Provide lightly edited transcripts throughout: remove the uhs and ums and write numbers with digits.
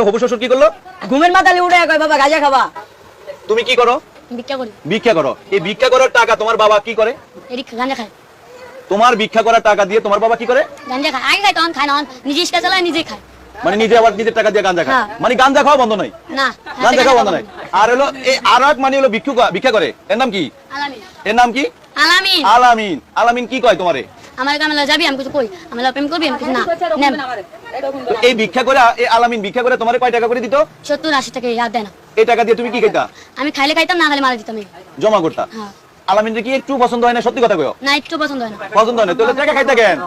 হবু শ্বশুর কি করলো? ঘুমের মাথালে উঠে কয় বাবা গাঁজা খাবা। তুমি কি করো? ভিক্ষা করি। ভিক্ষা করো। এই ভিক্ষা করার টাকা তোমার বাবা কি করে? এরি গাঁজা খায়। তোমার ভিক্ষা করার টাকা দিয়ে তোমার বাবা কি করে? গাঁজা খায়। আগে খায় তখন খায় না, নিজে ইস্কা চালায় নিজে খায়। মানে নিজে আবার নিজের টাকা দিয়ে গাঁজা খায়। মানে গাঁজা খাওয়া বন্ধ নাই? না, গাঁজা খাওয়া বন্ধ নাই। আর হলো এই আরেক মানে হলো ভিক্ষা করে। এর নাম কি? আলামিন। এর নাম কি? আলামিন। আলামিন। আলামিন কি কয় তোমারে? আমার কামলা যাবি আমি কিছু কই, আমি প্রেম করবি আমি কিছু না। নেম। এই ভিক্ষা করে এই আলামিন ভিক্ষা করে তোমারে কয় টাকা করে দিত? 70-80 টাকা ইয়াদ দেয় না। এই টাকা দিয়ে তুমি কি খাইতা? আমি খাইলে খাইতাম, না খাইলে মারা দিতাম। জমা করতা? হ্যাঁ। আলামিনের কি একটু পছন্দ হয় না? সত্যি কথা কইও। না, একটু পছন্দ হয় না। পছন্দ হয় না তাহলে টাকা খাইতা কেন?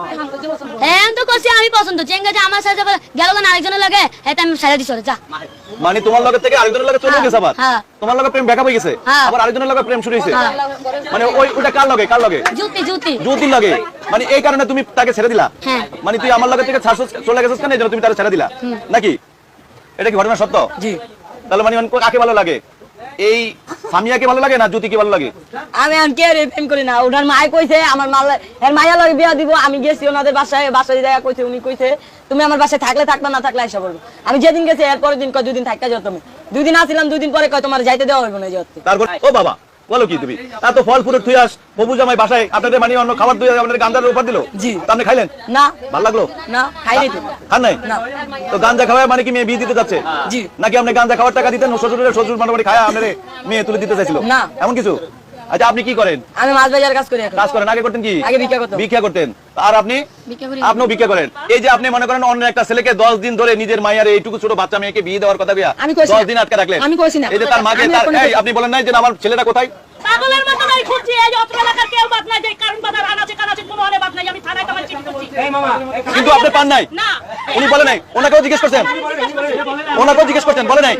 হ্যাঁ তো করছি আমি পছন্দ। চেঙ্গা যে আমার সাথে গেল না আরেকজনের লাগে, এটা আমি সারা দিছি যা। মানে তোমার লগে থেকে আরেকজনের লগে চলে গেছে আবার? হ্যাঁ। তোমার লগে প্রেম ব্যাকআপ হয়ে গেছে? হ্যাঁ। আবার আরেকজনের লগে প্রেম শুরু হইছে? হ্যাঁ। মানে ওইটা কার লগে? কার লগে? জুতি। জ্যোতির লগে। মানে এই কারণে তুমি তাকে ছেড়ে দিলা? হ্যাঁ। মানে তুই আমার লগে থেকে চলে গেছিস কেন এজন্য তুমি তাকে ছেড়ে দিলা নাকি? এটা কি ঘটনা সত্য? জি। তাহলে মানে কাকে ভালো লাগে? এই সামিয়াকে ভালো লাগে না জ্যোতিকে ভালো লাগে? আমি আনকে প্রেম করি না। ওনার মায় কইছে আমার মায়া লাগে বিয়া দিব। আমি গেছি ওনাদের বাসায় জায়গা কইছে, উনি কইছে তুমি আমার বাসায় থাকলে থাকবা, না থাকলে আইসা বলবো। আমি যেদিন গেছি এর পরের দিন কয় 2 দিন থাকতে যাও তুমি। 2 দিন আসিলাম, 2 দিন পরে কয় তোমার যাইতে দেওয়া হইব না যাতে। তারপর ও বাবা বলো কি তুমি? এত ফল ফুল থুই আস প্রভু জামাই বাসায় আপনাদের মানে অন্য খাবার দিয়ে আপনাদের গাঞ্জার উপর দিলো? জি। আপনি খাইলেন? না। ভালো লাগলো না, খাইনি তো। খান নাই? না। তো গাঞ্জা খাওয়ায় মানে কি মেয়ে বিয়ে দিতে যাচ্ছে? জি। নাকি আপনি গাঞ্জা খাওয়ার টাকা দিতেন শ্বশুর মোটামুটি খায় আপনার মেয়ে তুলে দিতে চাইছিল? না। এমন কিছু? আচ্ছা আপনি কি করেন? আমি মাছ বাজার কাজ করি এখন। কাজ করেন? আগে করতেন কি? আগে ভিক্ষা করতাম। ভিক্ষা করতেন। আর আপনি? ভিক্ষা করি। আপনিও ভিক্ষা করেন। এই যে আপনি মনে করেন অন্য একটা ছেলেকে 10 দিন ধরে নিজের মায়ের এইটুকু ছোট বাচ্চা মেয়েকে বিয়ে দেওয়ার কথা বিয়া আমি কইছি 10 দিন আটকে রাখলেন। আমি কইছি না। এই যে তার মাকে আমি তার এখনো এই আপনি বলেন নাই যে আমার ছেলেটা কোথায়? পাগলের মতো নাই খুঁজছি, এই অত এলাকার কেউ বাদ নাই, যে কারণ বাজার আনাচে কানাচে কোনো আনে বাদ নাই, আমি থানায় তোমার চিঠি করছি। কিন্তু আপনি পান নাই? না। উনি বলে নাই? ওনাকেও জিজ্ঞেস করছেন? ওনাকেও জিজ্ঞেস করছেন? বলে নাই?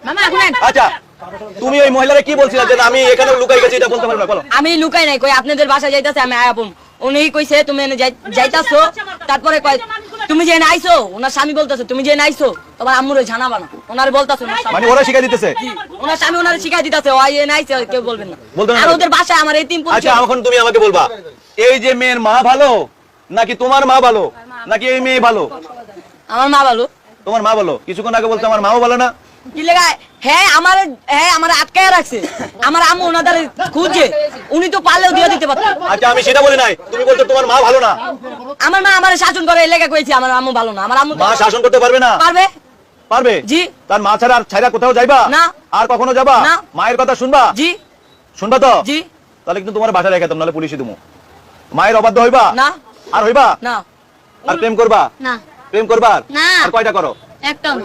মামা এখন আচ্ছা তুমি ওই মহিলারে কি বলছিলা যে আমি এখানে লুকাই গেছি এটা বলতে পারবে না? বলো। আমি লুকাই নাই, কই আপনাদের বাসায় যাইতাছে আমি আয়াপুম। উনি কইছে তুমি এনে যাইতাছো, তারপরে কয় তুমি যে আইছো, ওনার স্বামী বলতাছে তুমি যে আইছো তোমার আম্মুরে জানাবা না। ওনারে বলতাছে ওনার স্বামী। মানে ওরা শিখাই দিতেছে? ওনার স্বামী ওনারে শিখাই দিতাছে ওই এনে আইছে কেউ বলবেন না। বলতে না? আর ওদের বাসায় আমার এই তিন পুরুষ। আচ্ছা এখন তুমি আমাকে বলবা এই যে মেয়ের মা ভালো নাকি তোমার মা ভালো নাকি এই মেয়ে ভালো? আমার মা ভালো। তোমার মা ভালো? কিছুক্ষণ আগে বলতে আমার মাও ভালো না? কি লাগায়? হ্যাঁ আমার আটকায় রাখছে। আমার আম্মু ওনাদের খুঁজে, উনি তো পারলেও দিয়ে দিতে পারতেন। আচ্ছা আমি সেটা বলি নাই, তুমি বলছো তোমার মা ভালো না। আমার মা আমার শাসন করে এলাকা কইছি আমার আম্মু ভালো না। আমার আম্মু মা শাসন করতে পারবে না? পারবে। পারবে? জি। তার মা ছাড়া আর ছাইরা কোথাও যাইবা না। আর কখনো যাবা না। মায়ের কথা শুনবা? জি। শুনবা তো? জি। তাহলে কিন্তু তোমার বাসায় রেখে দাও, নাহলে পুলিশে দিমু। মায়ের অবাধ্য হইবা না। আর হইবা না। আর প্রেম করবা? না। প্রেম করবা না। আর কয়টা করো? একদম।